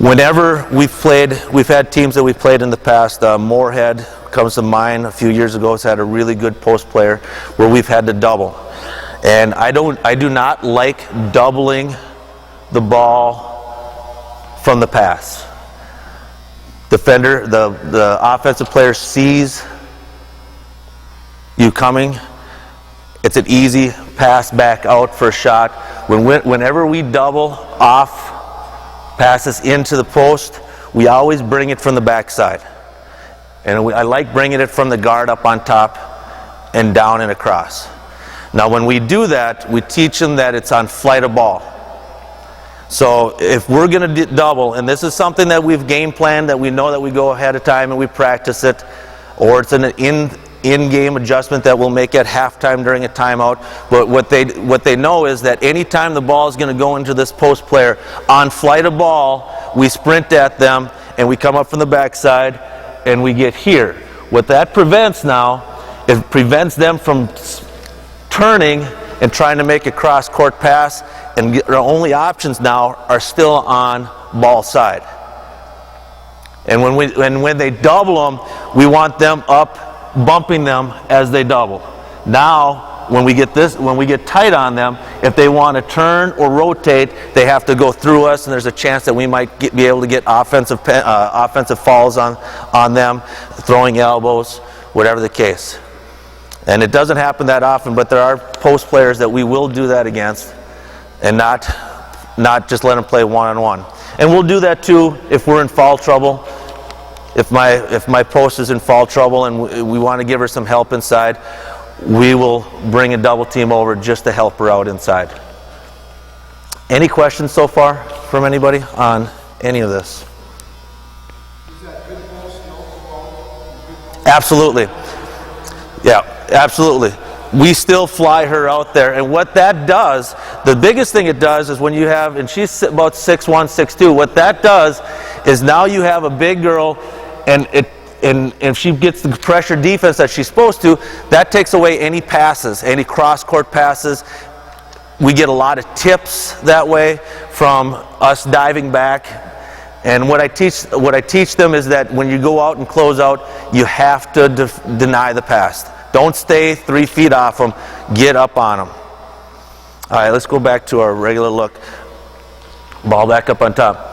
Whenever we've had teams that we've played in the past. Moorhead comes to mind a few years ago. Has had a really good post player where we've had to double. And I do not like doubling the ball from the pass. Defender, the offensive player sees you coming. It's an easy pass back out for a shot. Whenever we double off passes into the post, we always bring it from the backside. And I like bringing it from the guard up on top and down and across. Now when we do that, we teach them that it's on flight of ball. So if we're going to double, and this is something that we've game planned, that we know that we go ahead of time and we practice it, or it's an in-game adjustment that we'll make at halftime during a timeout. But what they know is that anytime the ball is going to go into this post player, on flight of ball, we sprint at them and we come up from the backside and we get here. What that prevents now, it prevents them from turning and trying to make a cross-court pass, and their only options now are still on ball side. And when they double them, we want them up, bumping them as they double. Now, when we get tight on them, if they want to turn or rotate, they have to go through us, and there's a chance that we might be able to get offensive falls on them, throwing elbows, whatever the case. And it doesn't happen that often, but there are post players that we will do that against, and not just let them play one-on-one. And we'll do that too if we're in foul trouble. If my post is in foul trouble and we want to give her some help inside, we will bring a double team over just to help her out inside. Any questions so far from anybody on any of this? Is that good post, no foul? Absolutely. Yeah, absolutely. We still fly her out there, and what that does, the biggest thing it does is when you have, and she's about 6'1", 6'2", what that does is now you have a big girl, and if she gets the pressure defense that she's supposed to, that takes away any passes, any cross-court passes. We get a lot of tips that way from us diving back. And what I teach them is that when you go out and close out, you have to deny the pass. Don't stay 3 feet off them. Get up on them. All right, let's go back to our regular look. Ball back up on top.